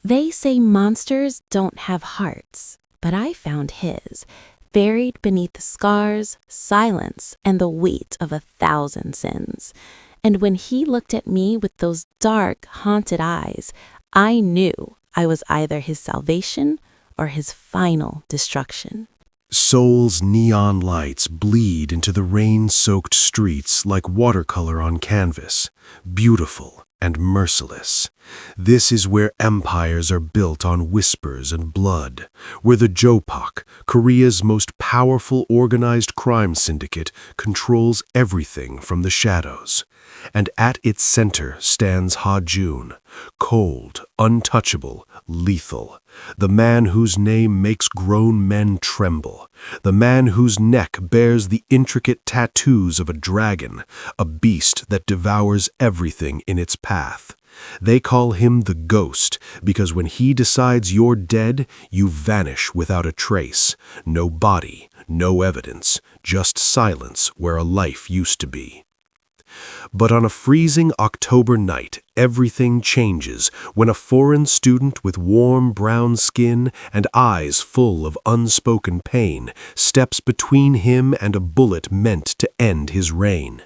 They say monsters don't have hearts, but I found his, buried beneath the scars, silence, and the weight of 1,000 sins. And when he looked at me with those dark, haunted eyes, I knew I was either his salvation or his final destruction. Seoul's neon lights bleed into the rain-soaked streets like watercolor on canvas, beautiful and merciless. This is where empires are built on whispers and blood, where the Jobok, Korea's most powerful organized crime syndicate, controls everything from the shadows. And at its center stands Ha-joon, cold, untouchable, lethal. The man whose name makes grown men tremble. The man whose neck bears the intricate tattoos of a dragon, a beast that devours everything in its path. They call him the Ghost because when he decides you're dead, you vanish without a trace. No body, no evidence, just silence where a life used to be. But on a freezing October night, everything changes when a foreign student with warm brown skin and eyes full of unspoken pain steps between him and a bullet meant to end his reign.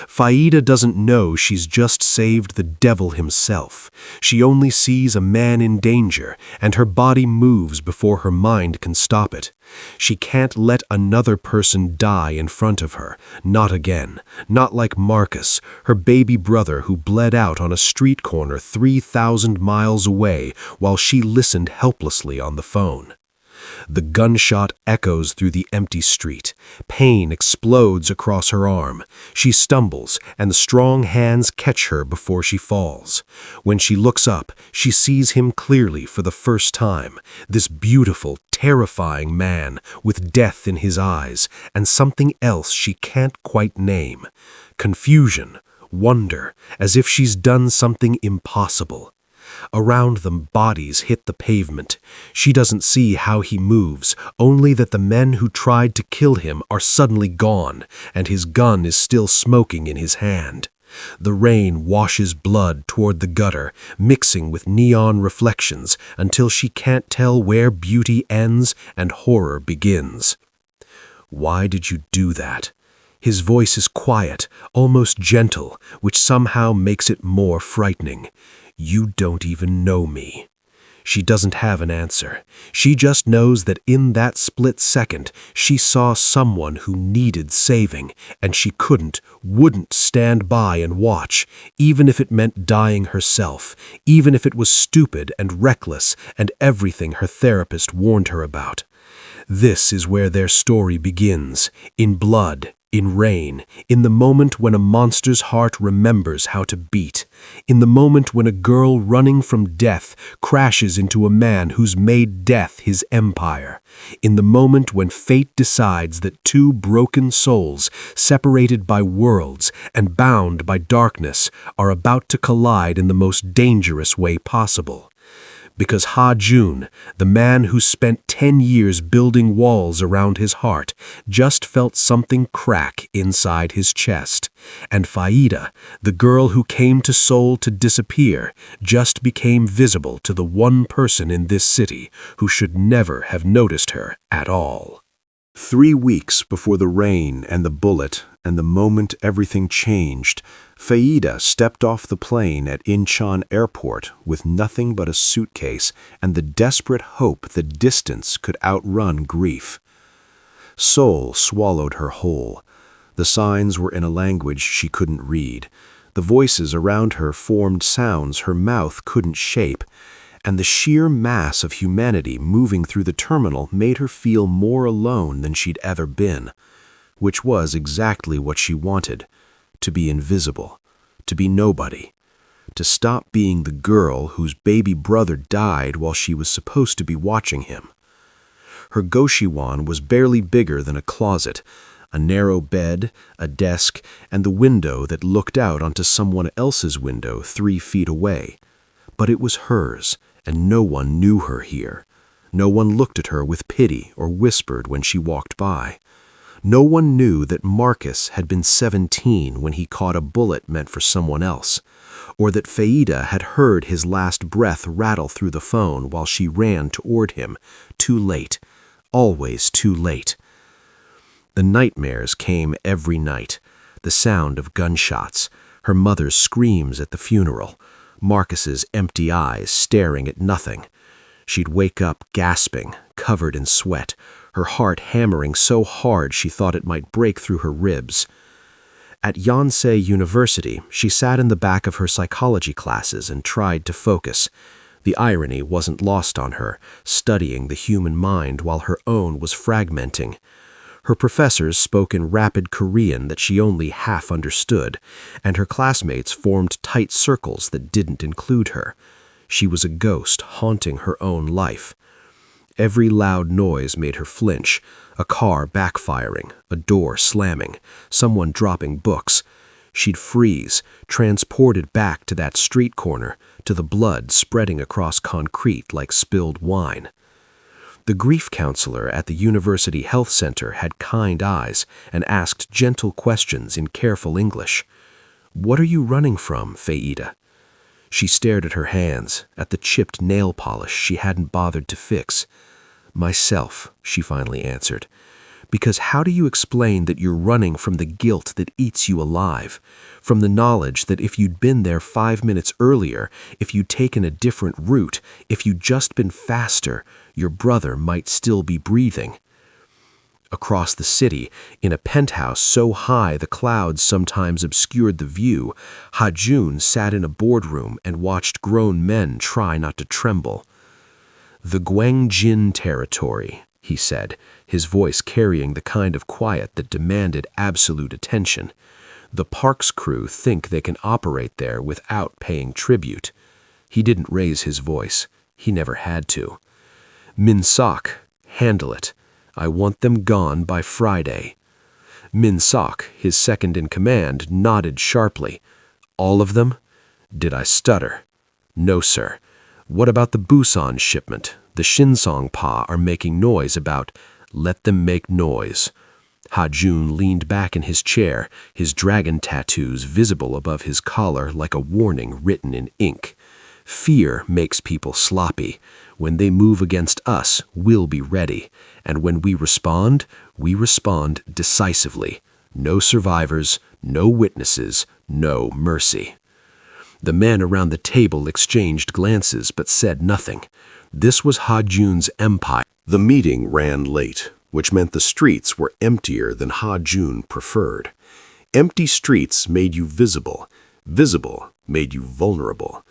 Faida doesn't know she's just saved the devil himself. She only sees a man in danger, and her body moves before her mind can stop it. She can't let another person die in front of her, not again, not like Marcus, her baby brother who bled out on a street corner 3,000 miles away while she listened helplessly on the phone. The gunshot echoes through the empty street. Pain explodes across her arm. She stumbles, and the strong hands catch her before she falls. When she looks up, she sees him clearly for the first time, this beautiful, terrifying man with death in his eyes and something else she can't quite name. Confusion, wonder, as if she's done something impossible. Around them, bodies hit the pavement. She doesn't see how he moves, only that the men who tried to kill him are suddenly gone, and his gun is still smoking in his hand. The rain washes blood toward the gutter, mixing with neon reflections until she can't tell where beauty ends and horror begins. Why did you do that? His voice is quiet, almost gentle, which somehow makes it more frightening. You don't even know me. She doesn't have an answer. She just knows that in that split second, she saw someone who needed saving, and she wouldn't stand by and watch, even if it meant dying herself, even if it was stupid and reckless and everything her therapist warned her about. This is where their story begins, in blood, in rain, in the moment when a monster's heart remembers how to beat, in the moment when a girl running from death crashes into a man who's made death his empire, in the moment when fate decides that two broken souls, separated by worlds and bound by darkness, are about to collide in the most dangerous way possible. Because Ha-joon, the man who spent 10 years building walls around his heart, just felt something crack inside his chest. And Faida, the girl who came to Seoul to disappear, just became visible to the one person in this city who should never have noticed her at all. 3 weeks before the rain and the bullet, and the moment everything changed, Faida stepped off the plane at Incheon Airport with nothing but a suitcase and the desperate hope that distance could outrun grief. Seoul swallowed her whole. The signs were in a language she couldn't read. The voices around her formed sounds her mouth couldn't shape, and the sheer mass of humanity moving through the terminal made her feel more alone than she'd ever been, which was exactly what she wanted. To be invisible, to be nobody, to stop being the girl whose baby brother died while she was supposed to be watching him. Her goshiwon was barely bigger than a closet, a narrow bed, a desk, and the window that looked out onto someone else's window 3 feet away. But it was hers, and no one knew her here. No one looked at her with pity or whispered when she walked by. No one knew that Marcus had been 17 when he caught a bullet meant for someone else. or that Faida had heard his last breath rattle through the phone while she ran toward him. Too late. Always too late. The nightmares came every night. The sound of gunshots, her mother's screams at the funeral, Marcus's empty eyes staring at nothing. She'd wake up gasping, covered in sweat, her heart hammering so hard she thought it might break through her ribs. At Yonsei University, she sat in the back of her psychology classes and tried to focus. The irony wasn't lost on her, studying the human mind while her own was fragmenting. Her professors spoke in rapid Korean that she only half understood, and her classmates formed tight circles that didn't include her. She was a ghost haunting her own life. Every loud noise made her flinch, a car backfiring, a door slamming, someone dropping books. She'd freeze, transported back to that street corner, to the blood spreading across concrete like spilled wine. The grief counselor at the University Health Center had kind eyes and asked gentle questions in careful English. "What are you running from, Faida?" She stared at her hands, at the chipped nail polish she hadn't bothered to fix. "Myself," she finally answered. "Because how do you explain that you're running from the guilt that eats you alive? From the knowledge that if you'd been there 5 minutes earlier, if you'd taken a different route, if you'd just been faster, your brother might still be breathing?" Across the city, in a penthouse so high the clouds sometimes obscured the view, Ha-joon sat in a boardroom and watched grown men try not to tremble. "The Gwangjin territory," he said, his voice carrying the kind of quiet that demanded absolute attention. "The parks crew think they can operate there without paying tribute." He didn't raise his voice. He never had to. "Min-sok, handle it. I want them gone by Friday." Min-sok, his second-in-command, nodded sharply. "All of them?" Did I stutter? "No, sir. What about the Busan shipment? The Shinsong-pa are making noise about—" "Let them make noise." Ha-joon leaned back in his chair, his dragon tattoos visible above his collar like a warning written in ink. "Fear makes people sloppy. When they move against us, we'll be ready. And when we respond decisively. No survivors, no witnesses, no mercy." The men around the table exchanged glances but said nothing. This was Ha-joon's empire. The meeting ran late, which meant the streets were emptier than Ha-joon preferred. Empty streets made you visible. Visible made you vulnerable.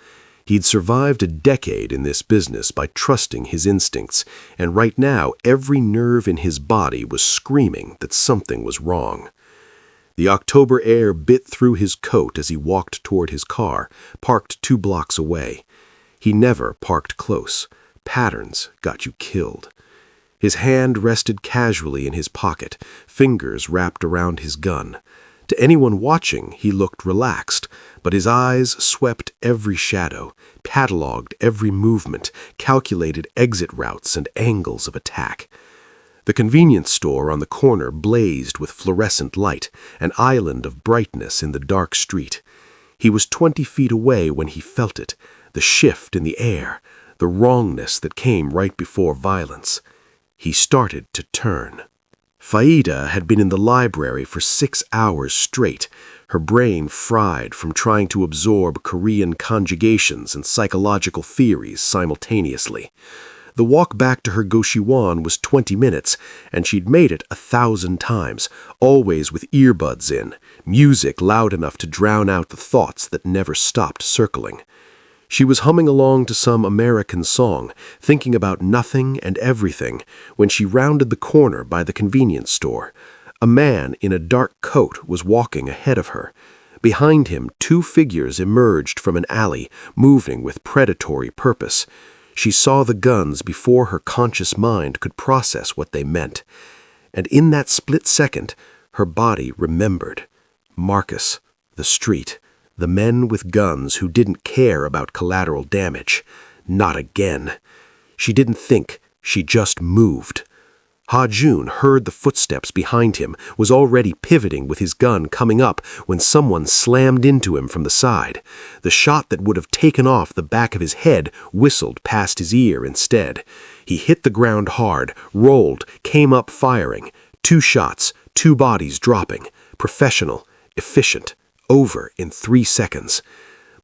He'd survived a decade in this business by trusting his instincts, and right now every nerve in his body was screaming that something was wrong. The October air bit through his coat as he walked toward his car, parked 2 blocks away. He never parked close. Patterns got you killed. His hand rested casually in his pocket, fingers wrapped around his gun. To anyone watching, he looked relaxed, but his eyes swept every shadow, catalogued every movement, calculated exit routes and angles of attack. The convenience store on the corner blazed with fluorescent light, an island of brightness in the dark street. He was 20 feet away when he felt it, the shift in the air, the wrongness that came right before violence. He started to turn. Faida had been in the library for 6 hours straight, her brain fried from trying to absorb Korean conjugations and psychological theories simultaneously. The walk back to her goshiwon was 20 minutes, and she'd made it 1,000 times, always with earbuds in, music loud enough to drown out the thoughts that never stopped circling. She was humming along to some American song, thinking about nothing and everything, when she rounded the corner by the convenience store. A man in a dark coat was walking ahead of her. Behind him, 2 figures emerged from an alley, moving with predatory purpose. She saw the guns before her conscious mind could process what they meant. And in that split second, her body remembered. Marcus, the street, the men with guns who didn't care about collateral damage. Not again. She didn't think, she just moved. Ha-joon heard the footsteps behind him, was already pivoting with his gun coming up when someone slammed into him from the side. The shot that would have taken off the back of his head whistled past his ear instead. He hit the ground hard, rolled, came up firing. 2 shots, 2 bodies dropping. Professional, efficient, over in 3 seconds.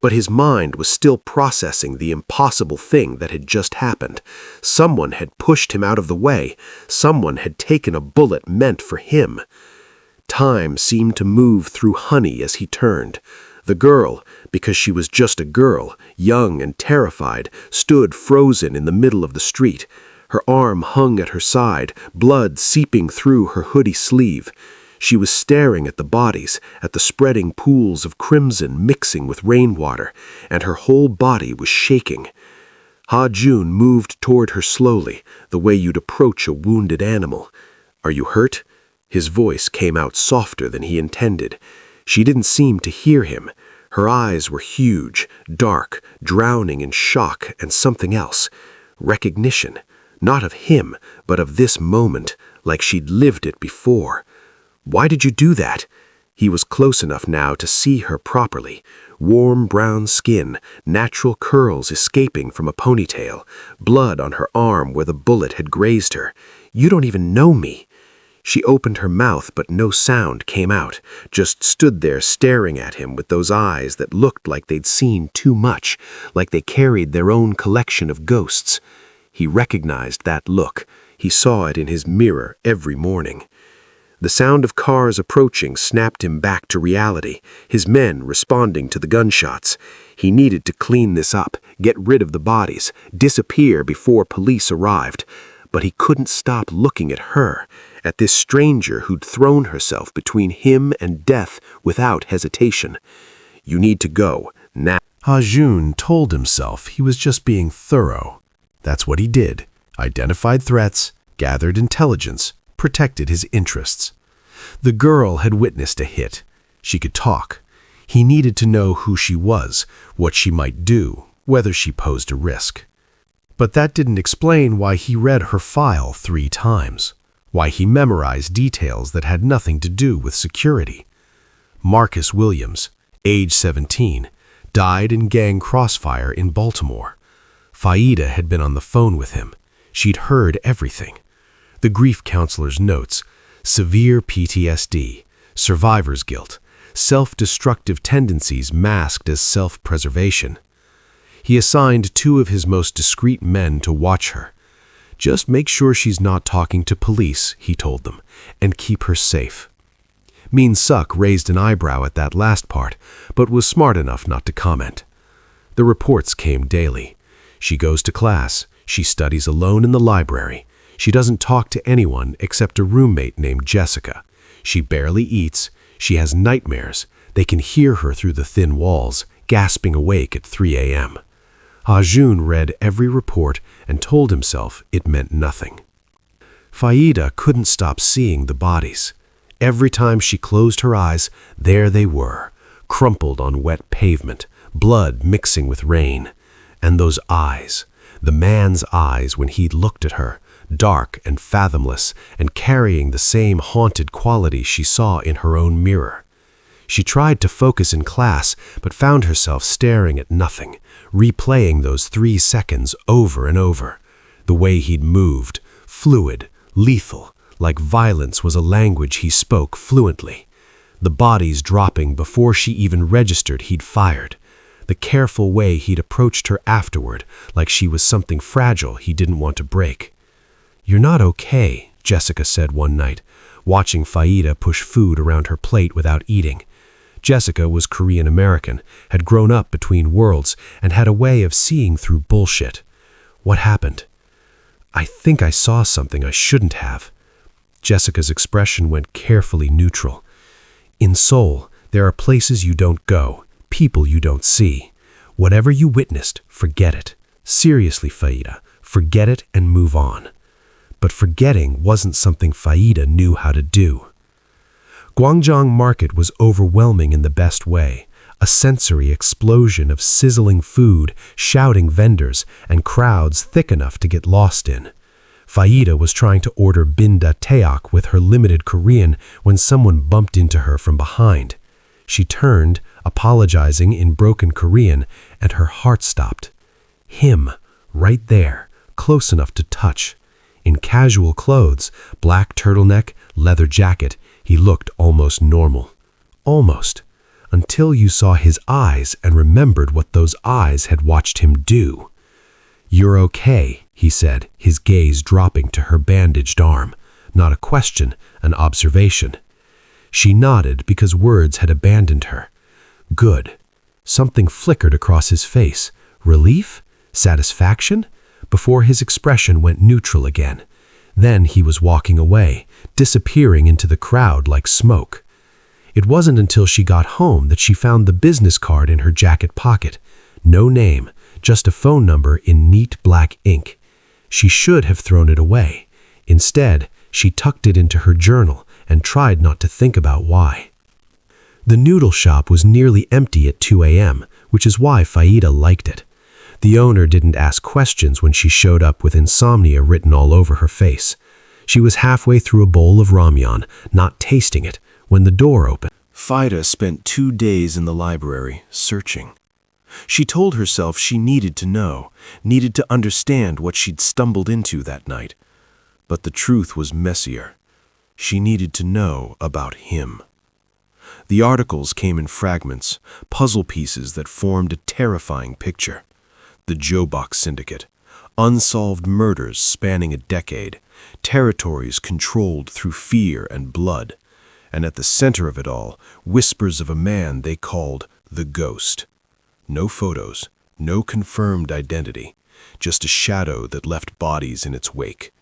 But his mind was still processing the impossible thing that had just happened. Someone had pushed him out of the way. Someone had taken a bullet meant for him. Time seemed to move through honey as he turned. The girl, because she was just a girl, young and terrified, stood frozen in the middle of the street. Her arm hung at her side, blood seeping through her hoodie sleeve. She was staring at the bodies, at the spreading pools of crimson mixing with rainwater, and her whole body was shaking. Ha-joon moved toward her slowly, the way you'd approach a wounded animal. "Are you hurt?" His voice came out softer than he intended. She didn't seem to hear him. Her eyes were huge, dark, drowning in shock and something else. Recognition. Not of him, but of this moment, like she'd lived it before. "Why did you do that?" He was close enough now to see her properly. Warm brown skin, natural curls escaping from a ponytail, blood on her arm where the bullet had grazed her. "You don't even know me." She opened her mouth, but no sound came out, just stood there staring at him with those eyes that looked like they'd seen too much, like they carried their own collection of ghosts. He recognized that look. He saw it in his mirror every morning. The sound of cars approaching snapped him back to reality, his men responding to the gunshots. He needed to clean this up, get rid of the bodies, disappear before police arrived. But he couldn't stop looking at her, at this stranger who'd thrown herself between him and death without hesitation. "You need to go, now." Ha-joon told himself he was just being thorough. That's what he did. Identified threats, gathered intelligence, protected his interests. The girl had witnessed a hit. She could talk. He needed to know who she was, what she might do, whether she posed a risk. But that didn't explain why he read her file 3 times, why he memorized details that had nothing to do with security. Marcus Williams, age 17, died in gang crossfire in Baltimore. Faida had been on the phone with him. She'd heard everything. The grief counselor's notes: severe PTSD, survivor's guilt, self-destructive tendencies masked as self-preservation. He assigned 2 of his most discreet men to watch her. "Just make sure she's not talking to police," he told them, "and keep her safe." Min Suk raised an eyebrow at that last part, but was smart enough not to comment. The reports came daily. She goes to class. She studies alone in the library. She doesn't talk to anyone except a roommate named Jessica. She barely eats. She has nightmares. They can hear her through the thin walls, gasping awake at 3 a.m. Ha-joon read every report and told himself it meant nothing. Faida couldn't stop seeing the bodies. Every time she closed her eyes, there they were, crumpled on wet pavement, blood mixing with rain. And those eyes, the man's eyes when he'd looked at her, dark and fathomless, and carrying the same haunted quality she saw in her own mirror. She tried to focus in class, but found herself staring at nothing, replaying those 3 seconds over and over. The way he'd moved, fluid, lethal, like violence was a language he spoke fluently. The bodies dropping before she even registered he'd fired. The careful way he'd approached her afterward, like she was something fragile he didn't want to break. "You're not okay," Jessica said one night, watching Faida push food around her plate without eating. Jessica was Korean American, had grown up between worlds, and had a way of seeing through bullshit. "What happened?" "I think I saw something I shouldn't have." Jessica's expression went carefully neutral. "In Seoul, there are places you don't go, people you don't see. Whatever you witnessed, forget it. Seriously, Faida, forget it and move on." But forgetting wasn't something Faida knew how to do. Gwangjang Market was overwhelming in the best way, a sensory explosion of sizzling food, shouting vendors, and crowds thick enough to get lost in. Faida was trying to order binda teak with her limited Korean when someone bumped into her from behind. She turned, apologizing in broken Korean, and her heart stopped. Him, right there, close enough to touch. In casual clothes, black turtleneck, leather jacket, he looked almost normal. Almost. Until you saw his eyes and remembered what those eyes had watched him do. "You're okay," he said, his gaze dropping to her bandaged arm. Not a question, an observation. She nodded because words had abandoned her. Good. Something flickered across his face. Relief? Satisfaction? Before his expression went neutral again. Then he was walking away, disappearing into the crowd like smoke. It wasn't until she got home that she found the business card in her jacket pocket. No name, just a phone number in neat black ink. She should have thrown it away. Instead, she tucked it into her journal and tried not to think about why. The noodle shop was nearly empty at 2 a.m., which is why Faida liked it. The owner didn't ask questions when she showed up with insomnia written all over her face. She was halfway through a bowl of ramyun, not tasting it, when the door opened. Faida spent 2 days in the library, searching. She told herself she needed to know, needed to understand what she'd stumbled into that night. But the truth was messier. She needed to know about him. The articles came in fragments, puzzle pieces that formed a terrifying picture. The Jobok Syndicate, unsolved murders spanning a decade, territories controlled through fear and blood, and at the center of it all, whispers of a man they called the Ghost. No photos, no confirmed identity, just a shadow that left bodies in its wake.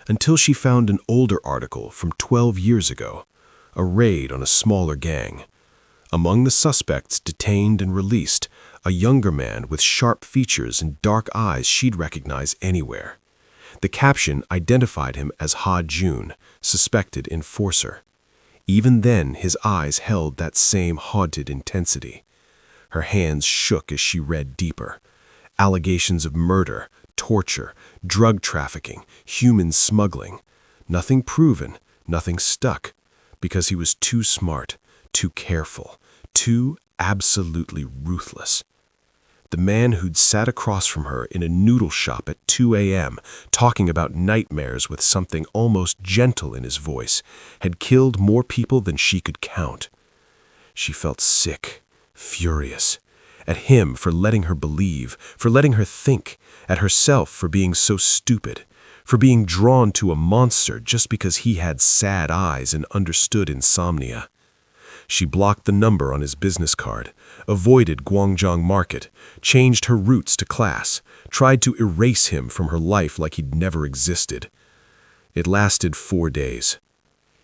Until she found an older article from 12 years ago, a raid on a smaller gang. Among the suspects detained and released, a younger man with sharp features and dark eyes she'd recognize anywhere. The caption identified him as Ha-joon, suspected enforcer. Even then, his eyes held that same haunted intensity. Her hands shook as she read deeper. Allegations of murder, torture, drug trafficking, human smuggling. Nothing proven, nothing stuck, because he was too smart, too careful, too absolutely ruthless. The man who'd sat across from her in a noodle shop at 2 a.m., talking about nightmares with something almost gentle in his voice, had killed more people than she could count. She felt sick, furious. At him for letting her believe, for letting her think, at herself for being so stupid, for being drawn to a monster just because he had sad eyes and understood insomnia. She blocked the number on his business card, avoided Gwangjang Market, changed her routes to class, tried to erase him from her life like he'd never existed. It lasted 4 days.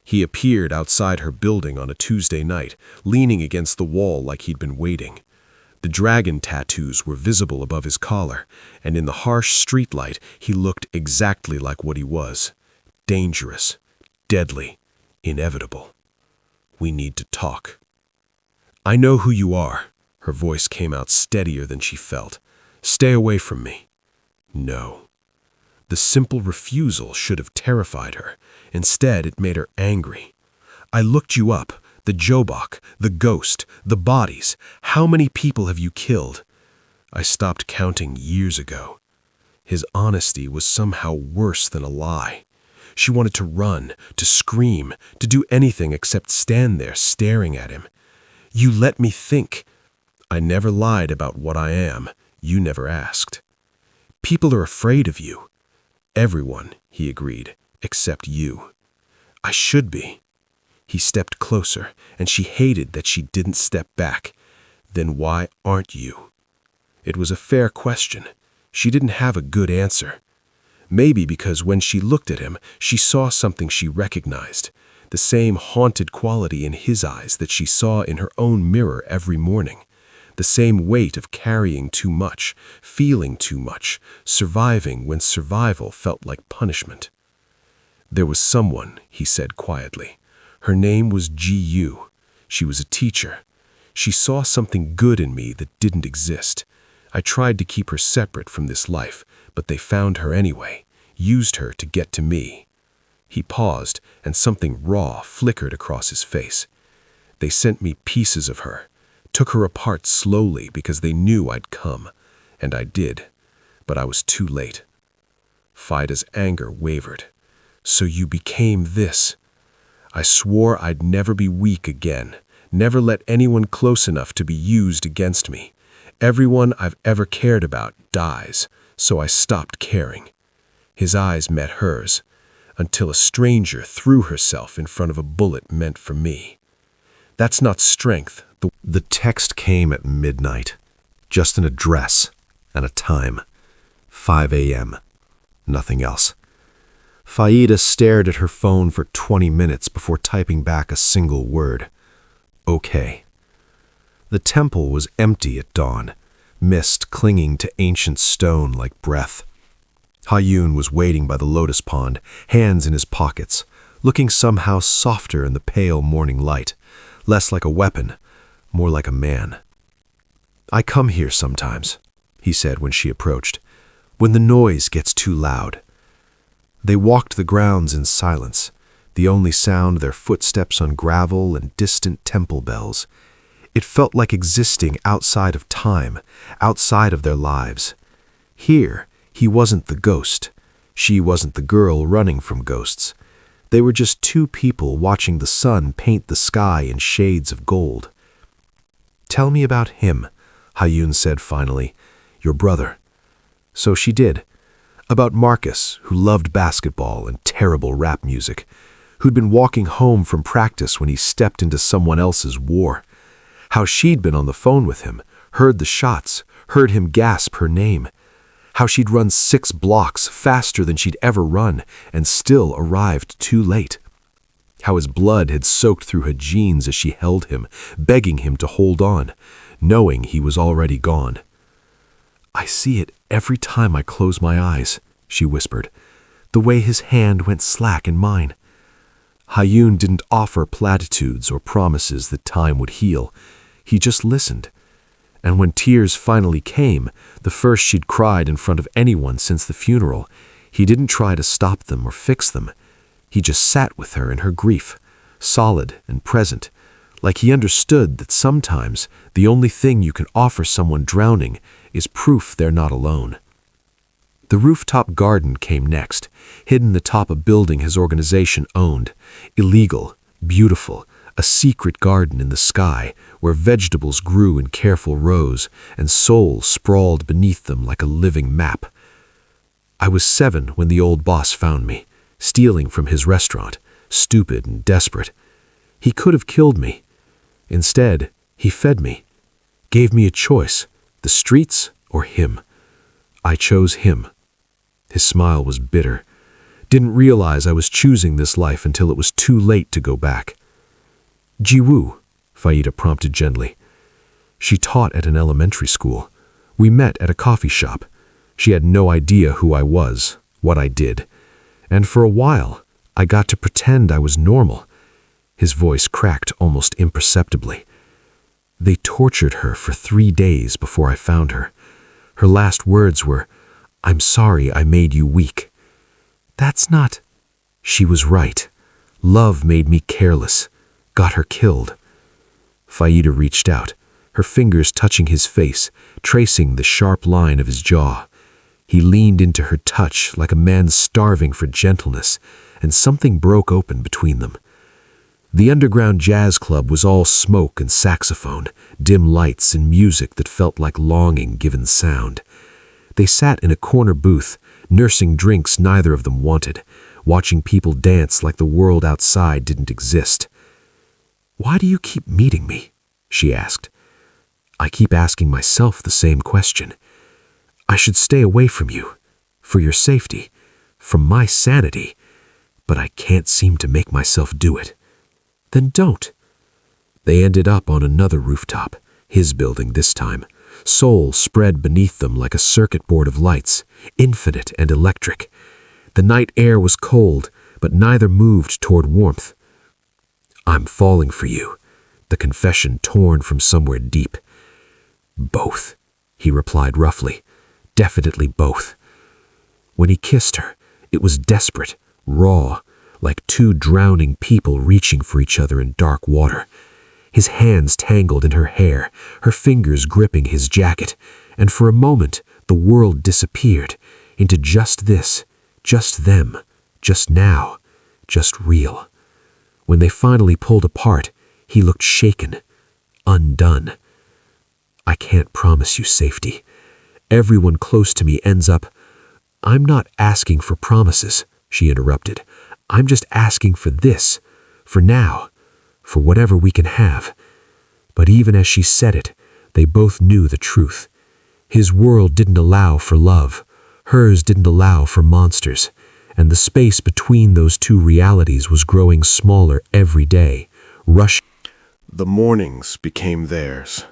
He appeared outside her building on a Tuesday night, leaning against the wall like he'd been waiting. The dragon tattoos were visible above his collar, and in the harsh streetlight he looked exactly like what he was. Dangerous, deadly, inevitable. "We need to talk." "I know who you are." Her voice came out steadier than she felt. "Stay away from me." No. The simple refusal should have terrified her. Instead, it made her angry. "I looked you up. The Jobok, the Ghost, the bodies. How many people have you killed?" "I stopped counting years ago." His honesty was somehow worse than a lie. She wanted to run, to scream, to do anything except stand there staring at him. "You let me think." "I never lied about what I am. You never asked." "People are afraid of you." "Everyone," he agreed, "except you." "I should be." He stepped closer, and she hated that she didn't step back. "Then why aren't you?" It was a fair question. She didn't have a good answer. Maybe because when she looked at him, she saw something she recognized, the same haunted quality in his eyes that she saw in her own mirror every morning, the same weight of carrying too much, feeling too much, surviving when survival felt like punishment. "There was someone," he said quietly. "Her name was G.U. She was a teacher. She saw something good in me that didn't exist. I tried to keep her separate from this life, but they found her anyway. used her to get to me. He paused, and something raw flickered across his face. They sent me pieces of her, took her apart slowly because they knew I'd come, and I did, but I was too late. Faida's anger wavered. So you became this. I swore I'd never be weak again, never let anyone close enough to be used against me. Everyone I've ever cared about dies, so I stopped caring. His eyes met hers, until a stranger threw herself in front of a bullet meant for me. That's not strength. The text came at midnight, just an address and a time. 5 a.m. Nothing else. Faida stared at her phone for 20 minutes before typing back a single word. Okay. The temple was empty at dawn, mist clinging to ancient stone like breath. Ha-joon was waiting by the lotus pond, hands in his pockets, looking somehow softer in the pale morning light, less like a weapon, more like a man. I come here sometimes, he said when she approached, when the noise gets too loud. They walked the grounds in silence, the only sound their footsteps on gravel and distant temple bells. It felt like existing outside of time, outside of their lives. Here, he wasn't the ghost. She wasn't the girl running from ghosts. They were just two people watching the sun paint the sky in shades of gold. Tell me about him, Ha-joon said finally. Your brother. So she did. About Marcus, who loved basketball and terrible rap music, who'd been walking home from practice when he stepped into someone else's war. How she'd been on the phone with him, heard the shots, heard him gasp her name. How she'd run 6 blocks faster than she'd ever run and still arrived too late. How his blood had soaked through her jeans as she held him, begging him to hold on, knowing he was already gone. I see it every time I close my eyes, she whispered, the way his hand went slack in mine. Ha-joon didn't offer platitudes or promises that time would heal. He just listened. And when tears finally came, the first she'd cried in front of anyone since the funeral, he didn't try to stop them or fix them. He just sat with her in her grief, solid and present, like he understood that sometimes the only thing you can offer someone drowning is proof they're not alone. The rooftop garden came next, hidden atop a building his organization owned. Illegal, beautiful, a secret garden in the sky where vegetables grew in careful rows and Seoul sprawled beneath them like a living map. I was 7 when the old boss found me, stealing from his restaurant, stupid and desperate. He could have killed me. Instead, he fed me, gave me a choice, the streets or him. I chose him. His smile was bitter. Didn't realize I was choosing this life until it was too late to go back. Jiwoo, Faida prompted gently. She taught at an elementary school. We met at a coffee shop. She had no idea who I was, what I did. And for a while, I got to pretend I was normal. His voice cracked almost imperceptibly. They tortured her for 3 days before I found her. Her last words were, "I'm sorry I made you weak." That's not... She was right. Love made me careless, got her killed. Faida reached out, her fingers touching his face, tracing the sharp line of his jaw. He leaned into her touch like a man starving for gentleness, and something broke open between them. The underground jazz club was all smoke and saxophone, dim lights and music that felt like longing given sound. They sat in a corner booth, nursing drinks neither of them wanted, watching people dance like the world outside didn't exist. "Why do you keep meeting me?" she asked. "I keep asking myself the same question. I should stay away from you, for your safety, from my sanity, but I can't seem to make myself do it." "Then don't." They ended up on another rooftop, his building this time. Seoul spread beneath them like a circuit board of lights, infinite and electric. The night air was cold, but neither moved toward warmth. "I'm falling for you," the confession torn from somewhere deep. "Both," he replied roughly. "Definitely both." When he kissed her, It was desperate, raw, like two drowning people reaching for each other in dark water. His hands tangled in her hair, her fingers gripping his jacket, and for a moment the world disappeared into just this, just them, just now, just real. When they finally pulled apart, he looked shaken, undone. I can't promise you safety. Everyone close to me ends up... I'm not asking for promises, she interrupted. I'm just asking for this, for now, for whatever we can have. But even as she said it, they both knew the truth. His world didn't allow for love. Hers didn't allow for monsters. And the space between those two realities was growing smaller every day, rushing. The mornings became theirs.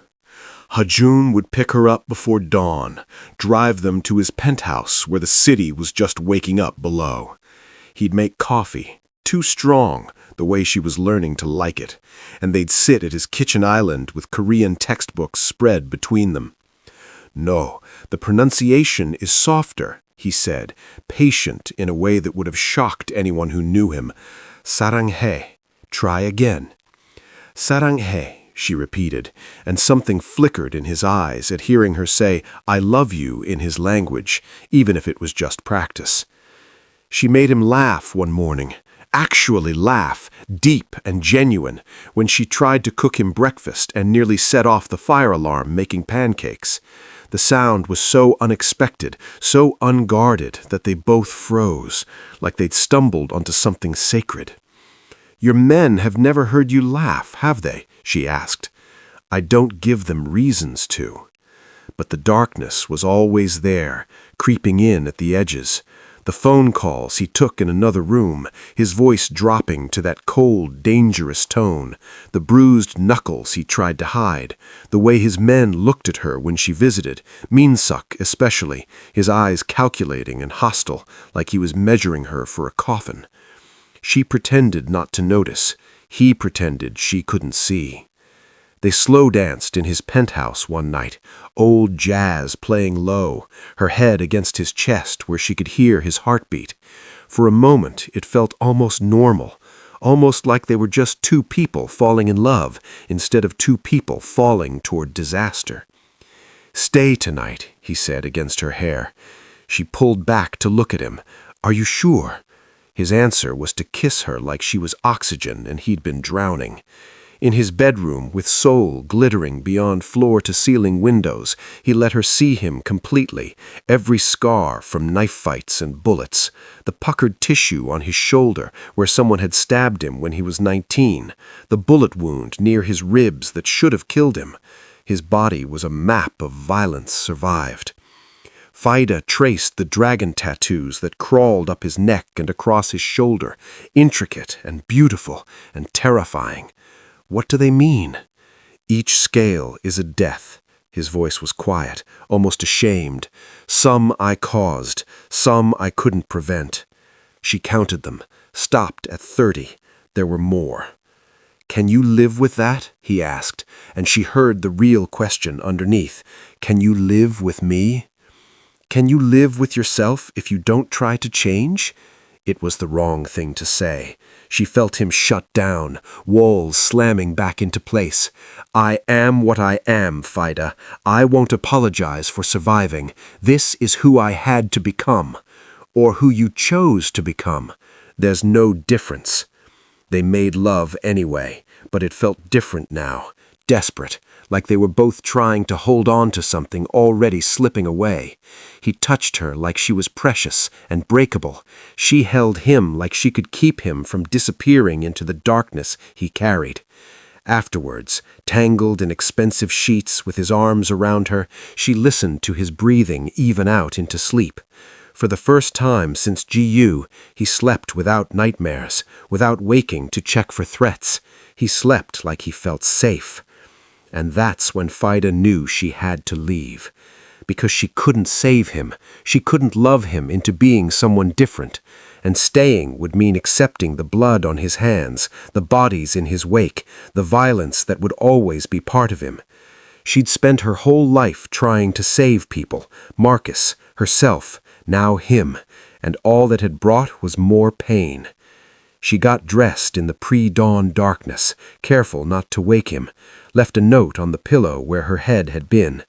Ha-joon would pick her up before dawn, drive them to his penthouse where the city was just waking up below. He'd make coffee, too strong, the way she was learning to like it, and they'd sit at his kitchen island with Korean textbooks spread between them. No, the pronunciation is softer, he said, patient in a way that would have shocked anyone who knew him. 사랑해. Try again. 사랑해, she repeated, and something flickered in his eyes at hearing her say, I love you in his language, even if it was just practice. She made him laugh one morning, actually laugh, deep and genuine, when she tried to cook him breakfast and nearly set off the fire alarm making pancakes. The sound was so unexpected, so unguarded, that they both froze, like they'd stumbled onto something sacred. Your men have never heard you laugh, have they? She asked. I don't give them reasons to. But the darkness was always there, creeping in at the edges. The phone calls he took in another room, his voice dropping to that cold, dangerous tone, the bruised knuckles he tried to hide, the way his men looked at her when she visited, Min-suk especially, his eyes calculating and hostile, like he was measuring her for a coffin. She pretended not to notice. He pretended she couldn't see. They slow danced in his penthouse one night, old jazz playing low, her head against his chest where she could hear his heartbeat. For a moment it felt almost normal, almost like they were just two people falling in love instead of two people falling toward disaster. Stay tonight, he said against her hair. She pulled back to look at him. Are you sure? His answer was to kiss her like she was oxygen and he'd been drowning. In his bedroom, with Seoul glittering beyond floor-to-ceiling windows, he let her see him completely, every scar from knife fights and bullets, the puckered tissue on his shoulder where someone had stabbed him when he was 19, the bullet wound near his ribs that should have killed him. His body was a map of violence survived. Faida traced the dragon tattoos that crawled up his neck and across his shoulder, intricate and beautiful and terrifying. What do they mean? Each scale is a death. His voice was quiet, almost ashamed. Some I caused, some I couldn't prevent. She counted them, stopped at 30. There were more. Can you live with that? He asked, and she heard the real question underneath. Can you live with me? Can you live with yourself if you don't try to change? It was the wrong thing to say. She felt him shut down, walls slamming back into place. I am what I am, Faida. I won't apologize for surviving. This is who I had to become, or who you chose to become. There's no difference. They made love anyway, but it felt different now, desperate, like they were both trying to hold on to something already slipping away. He touched her like she was precious and breakable. She held him like she could keep him from disappearing into the darkness he carried. Afterwards, tangled in expensive sheets with his arms around her, she listened to his breathing even out into sleep. For the first time since GU, he slept without nightmares, without waking to check for threats. He slept like he felt safe. And that's when Faida knew she had to leave. Because she couldn't save him. She couldn't love him into being someone different. And staying would mean accepting the blood on his hands, the bodies in his wake, the violence that would always be part of him. She'd spent her whole life trying to save people, Marcus, herself, now him, and all that had brought was more pain. She got dressed in the pre-dawn darkness, careful not to wake him, left a note on the pillow where her head had been.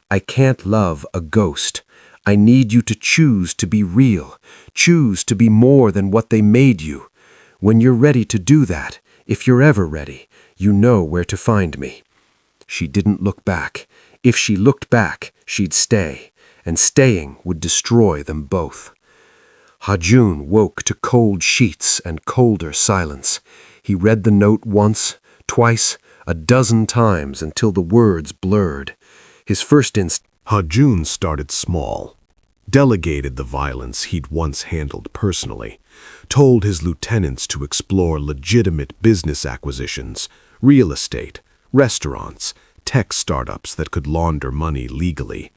"I can't love a ghost. I need you to choose to be real, choose to be more than what they made you. When you're ready to do that, if you're ever ready, you know where to find me." She didn't look back. If she looked back, she'd stay, and staying would destroy them both. Ha-joon woke to cold sheets and colder silence. He read the note once, twice, a dozen times until the words blurred. His first instinct. Ha-joon started small, delegated the violence he'd once handled personally, told his lieutenants to explore legitimate business acquisitions, real estate, restaurants, tech startups that could launder money legally.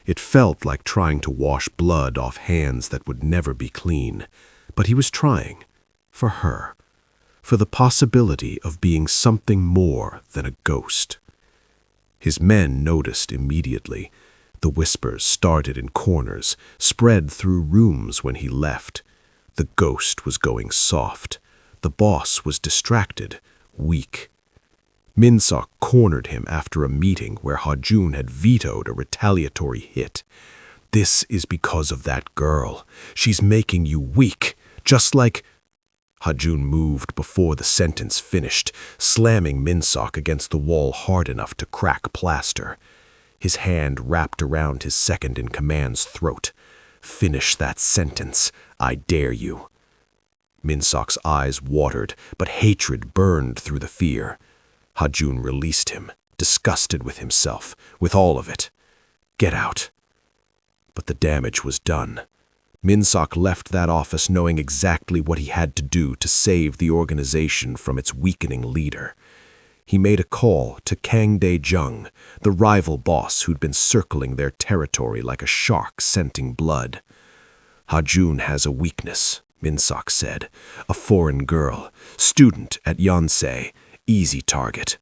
It felt like trying to wash blood off hands that would never be clean, but he was trying, for her, for the possibility of being something more than a ghost. His men noticed immediately. The whispers started in corners, spread through rooms when he left. The ghost was going soft. The boss was distracted, weak. Min-sok cornered him after a meeting where Ha-joon had vetoed a retaliatory hit. "This is because of that girl. She's making you weak, just like—" Ha-joon moved before the sentence finished, slamming Min-sok against the wall hard enough to crack plaster. His hand wrapped around his second-in-command's throat. "Finish that sentence. I dare you." Min-sok's eyes watered, but hatred burned through the fear. Ha-joon released him, disgusted with himself, with all of it. "Get out." But the damage was done. Min-sok left that office knowing exactly what he had to do to save the organization from its weakening leader. He made a call to Kang Dae-jung, the rival boss who'd been circling their territory like a shark scenting blood. "Ha-joon has a weakness," Min-sok said. "A foreign girl, student at Yonsei, easy target."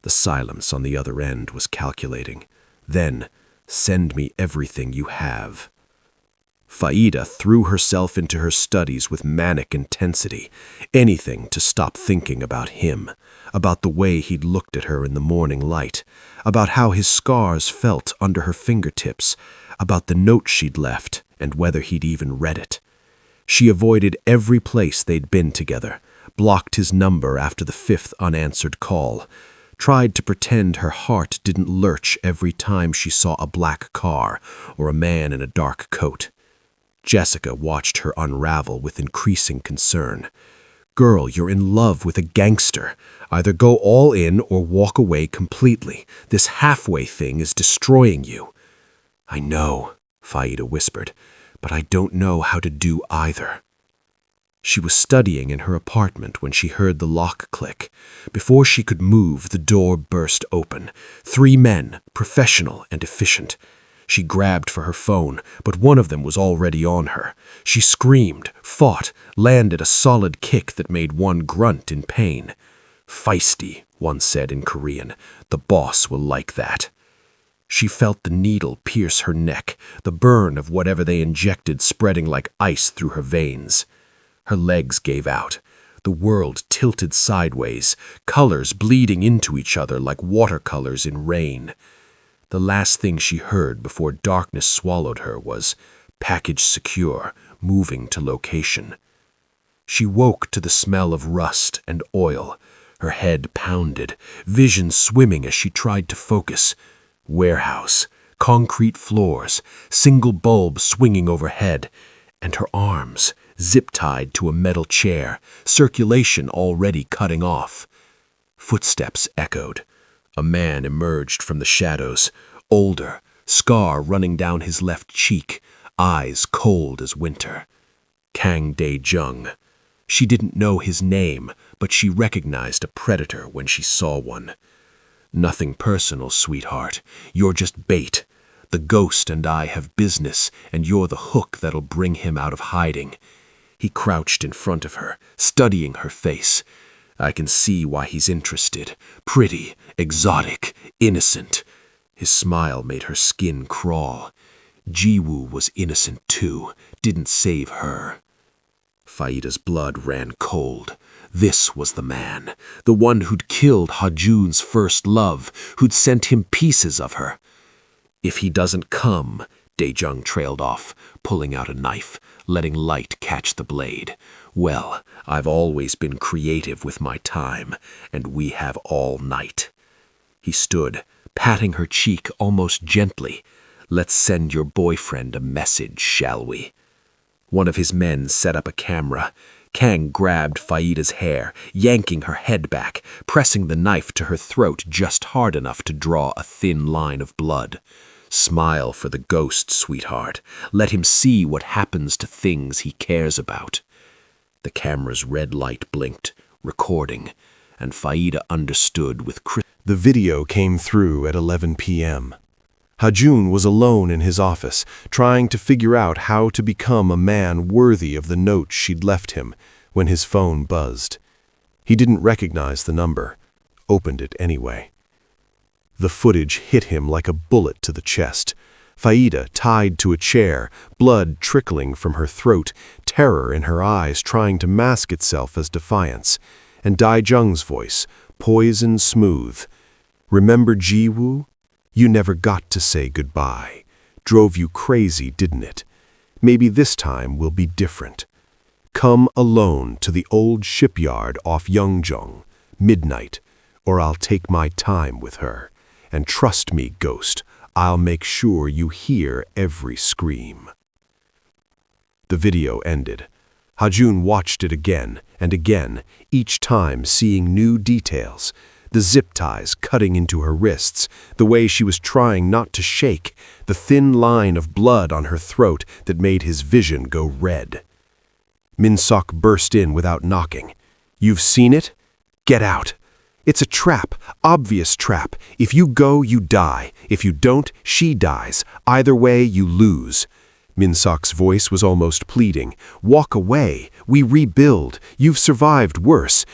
The silence on the other end was calculating. Then, "Send me everything you have." Faida threw herself into her studies with manic intensity, anything to stop thinking about him, about the way he'd looked at her in the morning light, about how his scars felt under her fingertips, about the note she'd left and whether he'd even read it. She avoided every place they'd been together, blocked his number after the 5th unanswered call, tried to pretend her heart didn't lurch every time she saw a black car or a man in a dark coat. Jessica watched her unravel with increasing concern. "Girl, you're in love with a gangster. Either go all in or walk away completely. This halfway thing is destroying you." "I know," Faida whispered, "but I don't know how to do either." She was studying in her apartment when she heard the lock click. Before she could move, the door burst open. 3 men, professional and efficient. She grabbed for her phone, but one of them was already on her. She screamed, fought, landed a solid kick that made one grunt in pain. "Feisty," one said in Korean. "The boss will like that." She felt the needle pierce her neck, the burn of whatever they injected spreading like ice through her veins. Her legs gave out. The world tilted sideways, colors bleeding into each other like watercolors in rain. The last thing she heard before darkness swallowed her was, "Package secure, moving to location." She woke to the smell of rust and oil. Her head pounded, vision swimming as she tried to focus. Warehouse, concrete floors, single bulb swinging overhead, and her arms, zip-tied to a metal chair, circulation already cutting off. Footsteps echoed. A man emerged from the shadows, older, scar running down his left cheek, eyes cold as winter. Kang Dae-jung. She didn't know his name, but she recognized a predator when she saw one. "Nothing personal, sweetheart. You're just bait. The ghost and I have business, and you're the hook that'll bring him out of hiding." He crouched in front of her, studying her face. "I can see why he's interested. Pretty, exotic, innocent." His smile made her skin crawl. Jiwoo was innocent too, didn't save her. Faida's blood ran cold. This was the man, the one who'd killed Ha-joon's first love, who'd sent him pieces of her. If he doesn't come, Dae-jung trailed off, pulling out a knife, letting light catch the blade. Well, I've always been creative with my time, and we have all night. He stood, patting her cheek almost gently. Let's send your boyfriend a message, shall we? One of his men set up a camera. Kang grabbed Faida's hair, yanking her head back, pressing the knife to her throat just hard enough to draw a thin line of blood. Smile for the ghost, sweetheart. Let him see what happens to things he cares about. The camera's red light blinked, recording, and Faida understood with The video came through at 11 p.m. Ha-joon was alone in his office, trying to figure out how to become a man worthy of the note she'd left him, when his phone buzzed. He didn't recognize the number, opened it anyway. The footage hit him like a bullet to the chest. Faida tied to a chair, blood trickling from her throat, terror in her eyes trying to mask itself as defiance, and Dae-jung's voice, poison smooth. Remember Ji-woo? You never got to say goodbye. Drove you crazy, didn't it? Maybe this time will be different. Come alone to the old shipyard off Yeongjong, midnight, or I'll take my time with her. And trust me, ghost, I'll make sure you hear every scream. The video ended. Ha-joon watched it again and again, each time seeing new details. The zip ties cutting into her wrists, the way she was trying not to shake, the thin line of blood on her throat that made his vision go red. Min-sok burst in without knocking. You've seen it? Get out. It's a trap, obvious trap. If you go, you die. If you don't, she dies. Either way, you lose. Min-sok's voice was almost pleading. Walk away. We rebuild. You've survived worse.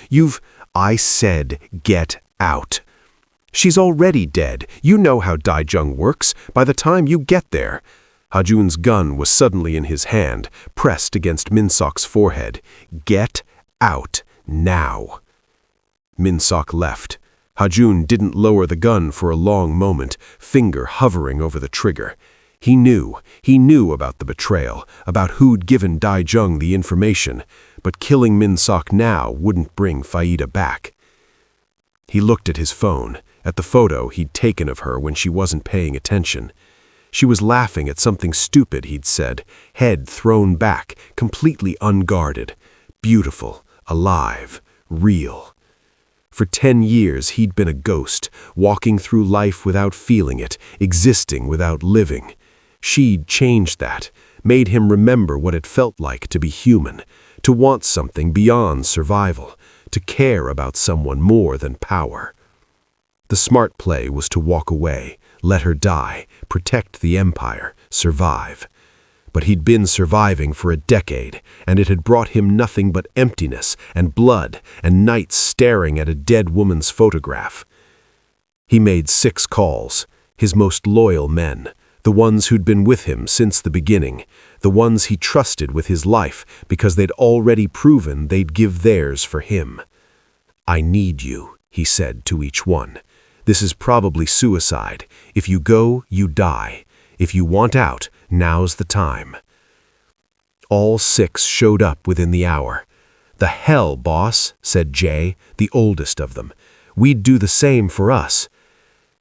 I said, get out. She's already dead. You know how Dae-jung works. By the time you get there. Ha-joon's gun was suddenly in his hand, pressed against Min-sok's forehead. Get out now. Min-sok left. Ha-joon didn't lower the gun for a long moment, finger hovering over the trigger. He knew about the betrayal, about who'd given Dae-jung the information, but killing Min-sok now wouldn't bring Faida back. He looked at his phone, at the photo he'd taken of her when she wasn't paying attention. She was laughing at something stupid he'd said, head thrown back, completely unguarded. Beautiful, alive, real. For 10 years he'd been a ghost, walking through life without feeling it, existing without living. She'd changed that, made him remember what it felt like to be human, to want something beyond survival, to care about someone more than power. The smart play was to walk away, let her die, protect the empire, survive. But he'd been surviving for a decade, and it had brought him nothing but emptiness and blood and nights staring at a dead woman's photograph. He made 6 calls, his most loyal men, the ones who'd been with him since the beginning, the ones he trusted with his life because they'd already proven they'd give theirs for him. I need you, he said to each one. This is probably suicide. If you go, you die. If you want out, now's the time. All 6 showed up within the hour. The hell, boss, said Jay, the oldest of them. We'd do the same for us.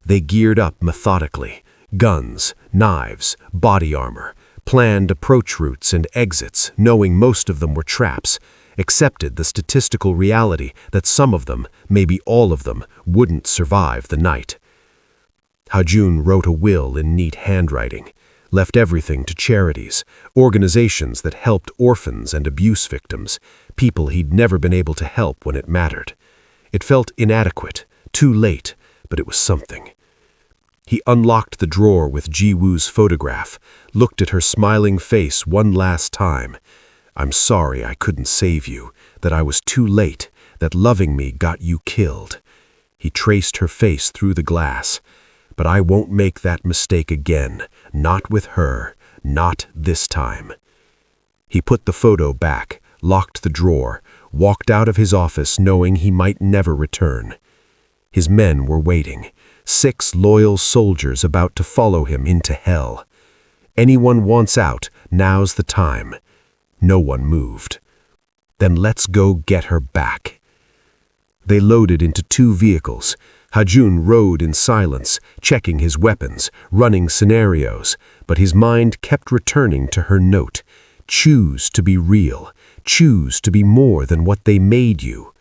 They geared up methodically. Guns, knives, body armor, planned approach routes and exits, knowing most of them were traps, accepted the statistical reality that some of them, maybe all of them, wouldn't survive the night. Ha-joon wrote a will in neat handwriting, left everything to charities, organizations that helped orphans and abuse victims, people he'd never been able to help when it mattered. It felt inadequate, too late, but it was something. He unlocked the drawer with Ji-woo's photograph, looked at her smiling face one last time. I'm sorry I couldn't save you, that I was too late, that loving me got you killed. He traced her face through the glass. But I won't make that mistake again, not with her, not this time. He put the photo back, locked the drawer, walked out of his office knowing he might never return. His men were waiting, 6 loyal soldiers about to follow him into hell. Anyone wants out, now's the time. No one moved. Then let's go get her back. They loaded into 2 vehicles. Ha-joon rode in silence, checking his weapons, running scenarios, but his mind kept returning to her note. Choose to be real. Choose to be more than what they made you.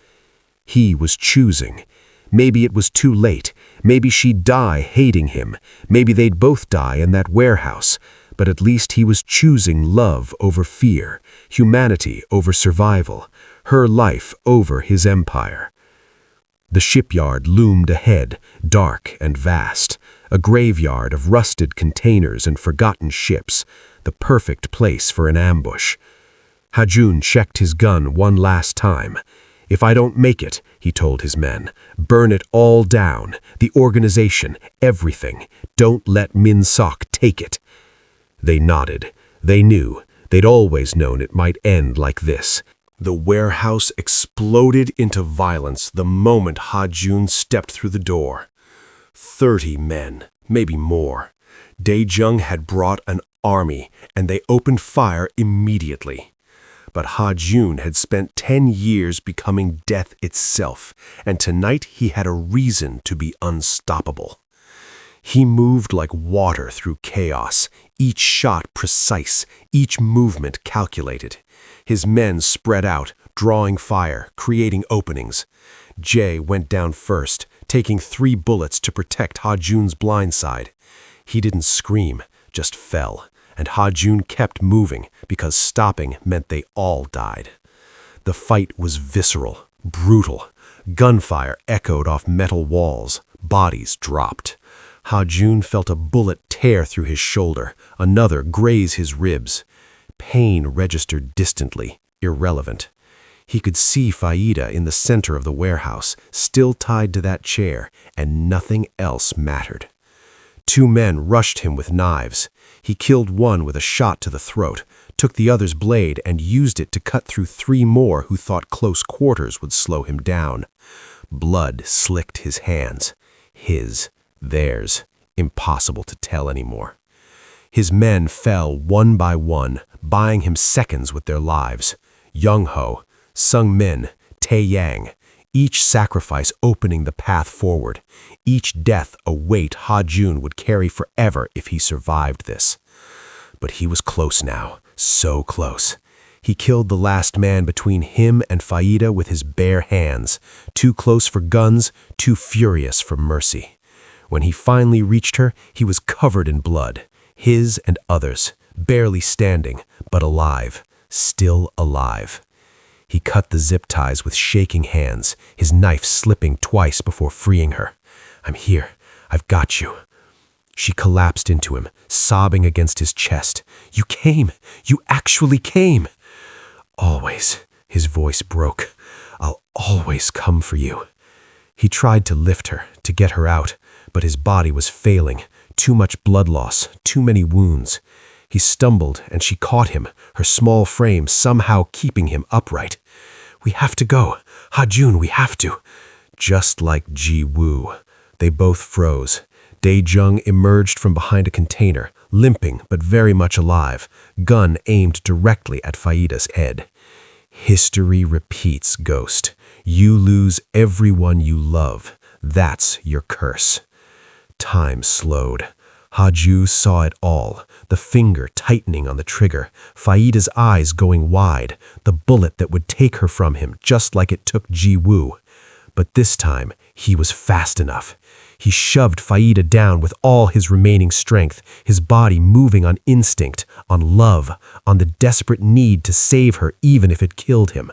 He was choosing. Maybe it was too late. Maybe she'd die hating him. Maybe they'd both die in that warehouse. But at least he was choosing love over fear, humanity over survival, her life over his empire. The shipyard loomed ahead, dark and vast, a graveyard of rusted containers and forgotten ships, the perfect place for an ambush. Ha-joon checked his gun one last time. If I don't make it, he told his men, burn it all down, the organization, everything. Don't let Min-sok take it. They nodded. They knew. They'd always known it might end like this. The warehouse exploded into violence the moment Ha-joon stepped through the door. 30 men, maybe more. Dae-jung had brought an army, and they opened fire immediately. But Ha-joon had spent 10 years becoming death itself, and tonight he had a reason to be unstoppable. He moved like water through chaos, each shot precise, each movement calculated. His men spread out, drawing fire, creating openings. Jae went down first, taking 3 bullets to protect Ha-joon's blind side. He didn't scream, just fell, and Ha-joon kept moving because stopping meant they all died. The fight was visceral, brutal. Gunfire echoed off metal walls. Bodies dropped. Ha-joon felt a bullet tear through his shoulder, another graze his ribs. Pain registered distantly, irrelevant. He could see Faida in the center of the warehouse, still tied to that chair, and nothing else mattered. 2 men rushed him with knives. He killed one with a shot to the throat, took the other's blade and used it to cut through 3 more who thought close quarters would slow him down. Blood slicked his hands. His, theirs, impossible to tell anymore. His men fell one by one, buying him seconds with their lives. Young-ho, Sung-min, Tae-yang, each sacrifice opening the path forward, each death a weight Ha-joon would carry forever if he survived this. But he was close now, so close. He killed the last man between him and Faida with his bare hands, too close for guns, too furious for mercy. When he finally reached her, he was covered in blood, his and others, barely standing, but alive, still alive. He cut the zip ties with shaking hands, his knife slipping twice before freeing her. "I'm here. I've got you." She collapsed into him, sobbing against his chest. "You came. You actually came." "Always," his voice broke. "I'll always come for you." He tried to lift her, to get her out, but his body was failing. Too much blood loss, too many wounds. He stumbled, and she caught him, her small frame somehow keeping him upright. "We have to go. Ha-joon, we have to." Just like Ji-woo. They both froze. Dae-jung emerged from behind a container, limping but very much alive, gun aimed directly at Faida's head. History repeats, Ghost. You lose everyone you love. That's your curse. Time slowed. Ha-joon saw it all, the finger tightening on the trigger, Faida's eyes going wide, the bullet that would take her from him just like it took Ji-woo. But this time, he was fast enough. He shoved Faida down with all his remaining strength, his body moving on instinct, on love, on the desperate need to save her even if it killed him.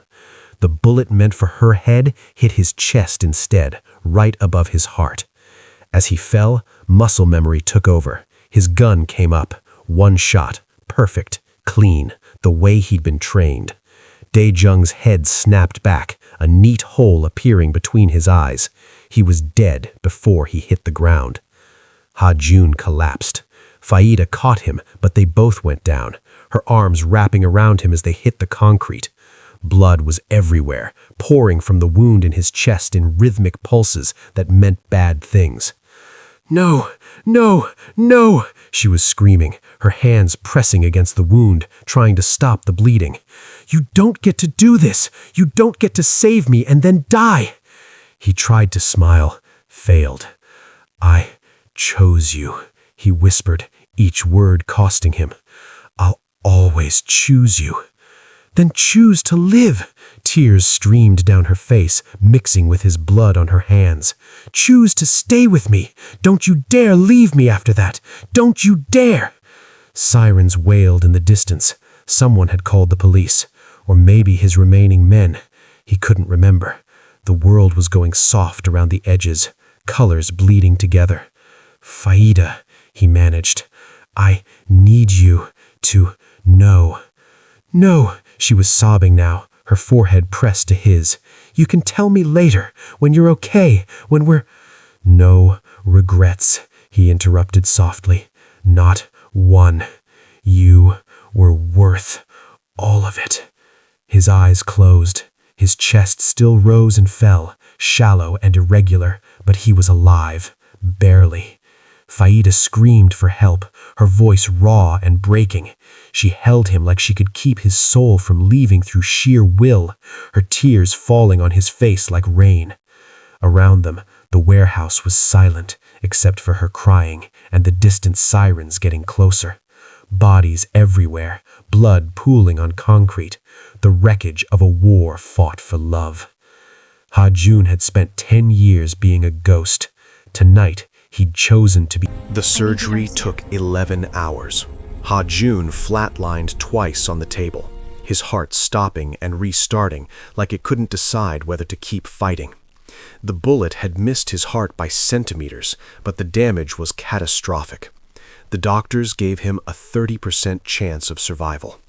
The bullet meant for her head hit his chest instead, right above his heart. As he fell, muscle memory took over. His gun came up. One shot. Perfect. Clean. The way he'd been trained. Dae-jung's head snapped back, a neat hole appearing between his eyes. He was dead before he hit the ground. Ha-joon collapsed. Faida caught him, but they both went down. her arms wrapping around him as they hit the concrete. Blood was everywhere, pouring from the wound in his chest in rhythmic pulses that meant bad things. "No, no, no," she was screaming, her hands pressing against the wound, trying to stop the bleeding. "You don't get to do this! You don't get to save me and then die!" He tried to smile, failed. "I chose you," he whispered, each word costing him. "I'll always choose you." "Then choose to live." Tears streamed down her face, mixing with his blood on her hands. "Choose to stay with me. Don't you dare leave me after that. Don't you dare." Sirens wailed in the distance. Someone had called the police, or maybe his remaining men. He couldn't remember. The world was going soft around the edges, colors bleeding together. "Faida," he managed. "I need you to know." "No," she was sobbing now, her forehead pressed to his. "You can tell me later, when you're okay, when we're—" "No regrets," he interrupted softly. "Not one. You were worth all of it." His eyes closed. His chest still rose and fell, shallow and irregular, but he was alive, barely. Faida screamed for help, her voice raw and breaking. She held him like she could keep his soul from leaving through sheer will, her tears falling on his face like rain. Around them, the warehouse was silent, except for her crying and the distant sirens getting closer. Bodies everywhere, blood pooling on concrete, the wreckage of a war fought for love. Ha-joon had spent 10 years being a ghost. Tonight, he'd chosen to be. The surgery took 11 hours. Ha-joon flatlined twice on the table, his heart stopping and restarting like it couldn't decide whether to keep fighting. The bullet had missed his heart by centimeters, but the damage was catastrophic. The doctors gave him a 30% chance of survival.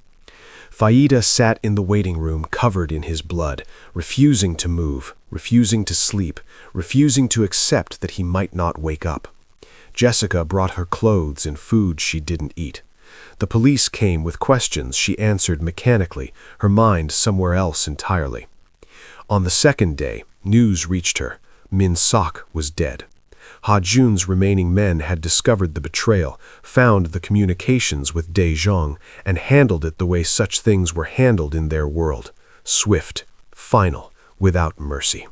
Faida sat in the waiting room covered in his blood, refusing to move, refusing to sleep, refusing to accept that he might not wake up. Jessica brought her clothes and food she didn't eat. The police came with questions she answered mechanically, her mind somewhere else entirely. On the second day, news reached her. Min Sok was dead. Ha-joon's remaining men had discovered the betrayal, found the communications with Dae-jong, and handled it the way such things were handled in their world. Swift, final, without mercy.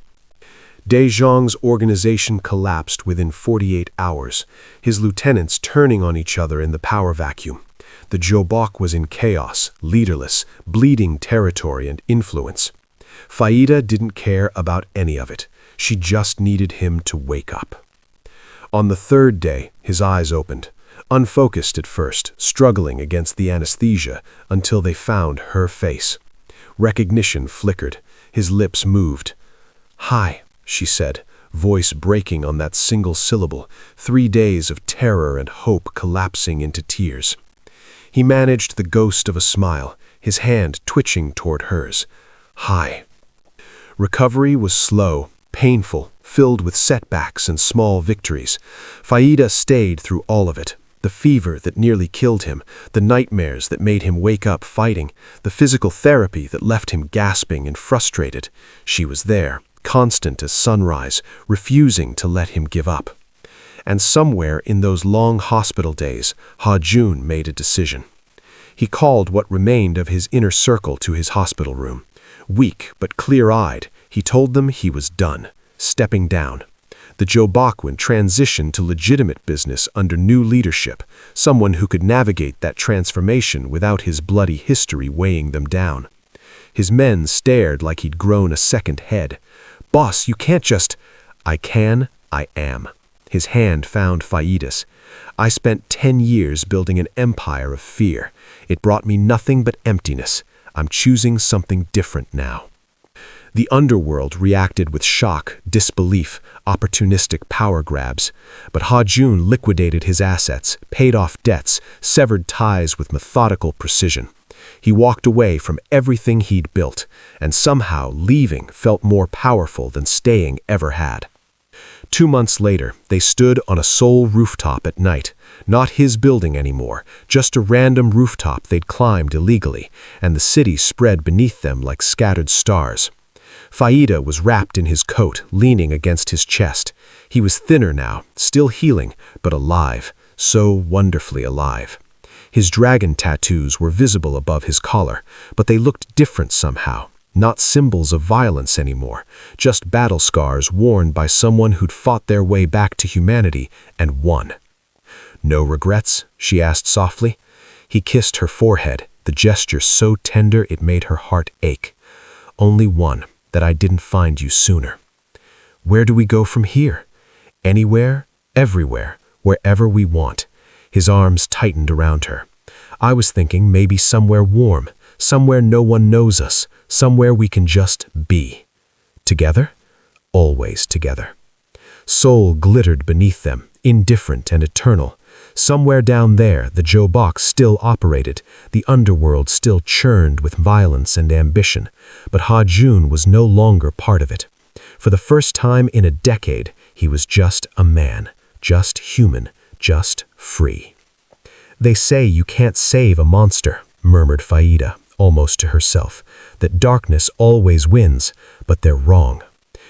Dae-jong's organization collapsed within 48 hours, his lieutenants turning on each other in the power vacuum. The Jobok was in chaos, leaderless, bleeding territory and influence. Faida didn't care about any of it. She just needed him to wake up. On the third day, his eyes opened, unfocused at first, struggling against the anesthesia until they found her face. Recognition flickered. His lips moved. "Hi," she said, voice breaking on that single syllable, 3 days of terror and hope collapsing into tears. He managed the ghost of a smile, his hand twitching toward hers. "Hi." Recovery was slow, painful, filled with setbacks and small victories. Faida stayed through all of it. The fever that nearly killed him, the nightmares that made him wake up fighting, the physical therapy that left him gasping and frustrated. She was there, constant as sunrise, refusing to let him give up. And somewhere in those long hospital days, Ha-joon made a decision. He called what remained of his inner circle to his hospital room. Weak but clear-eyed, he told them he was done, stepping down. The Jobok transitioned to legitimate business under new leadership, someone who could navigate that transformation without his bloody history weighing them down. His men stared like he'd grown a second head. "Boss, you can't just—" "I can, I am." His hand found Faida's. "I spent 10 years building an empire of fear. It brought me nothing but emptiness. I'm choosing something different now." The Underworld reacted with shock, disbelief, opportunistic power grabs. But Ha-joon liquidated his assets, paid off debts, severed ties with methodical precision. He walked away from everything he'd built, and somehow leaving felt more powerful than staying ever had. 2 months later, they stood on a Seoul rooftop at night. Not his building anymore, just a random rooftop they'd climbed illegally, and the city spread beneath them like scattered stars. Faida was wrapped in his coat, leaning against his chest. He was thinner now, still healing, but alive, so wonderfully alive. His dragon tattoos were visible above his collar, but they looked different somehow. Not symbols of violence anymore, just battle scars worn by someone who'd fought their way back to humanity and won. "No regrets?" she asked softly. He kissed her forehead, the gesture so tender it made her heart ache. "Only one, that I didn't find you sooner." "Where do we go from here?" "Anywhere, everywhere, wherever we want." His arms tightened around her. "I was thinking maybe somewhere warm, somewhere no one knows us, somewhere we can just be." Together? Always together. Seoul glittered beneath them, indifferent and eternal. Somewhere down there, the Jobok still operated, the underworld still churned with violence and ambition, but Ha-joon was no longer part of it. For the first time in a decade, he was just a man, just human, just free. "They say you can't save a monster," murmured Faida, almost to herself, "that darkness always wins, but they're wrong."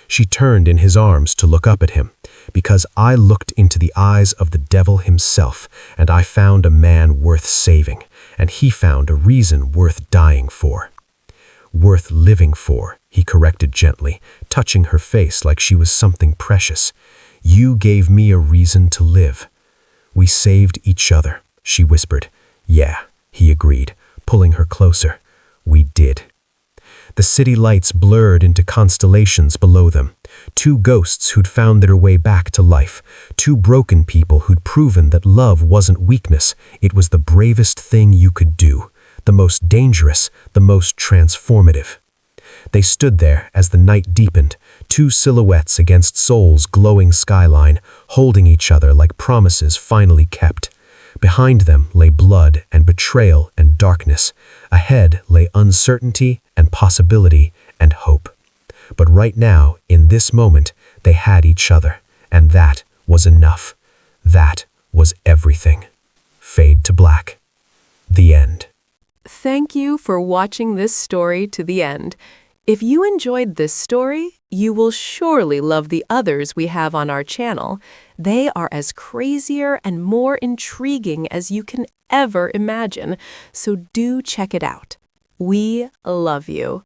She turned in his arms to look up at him. "Because I looked into the eyes of the devil himself, and I found a man worth saving, and he found a reason worth dying for." "Worth living for," he corrected gently, touching her face like she was something precious. "You gave me a reason to live." "We saved each other," she whispered. "Yeah," he agreed, pulling her closer. "We did." The city lights blurred into constellations below them. 2 ghosts who'd found their way back to life. 2 broken people who'd proven that love wasn't weakness, it was the bravest thing you could do. The most dangerous, the most transformative. They stood there as the night deepened, 2 silhouettes against Seoul's glowing skyline, holding each other like promises finally kept. Behind them lay blood and betrayal and darkness. Ahead lay uncertainty and possibility and hope. But right now, in this moment, they had each other, and that was enough. That was everything. Fade to black. The end. Thank you for watching this story to the end. If you enjoyed this story, you will surely love the others we have on our channel. They are as crazier and more intriguing as you can ever imagine, so do check it out. We love you.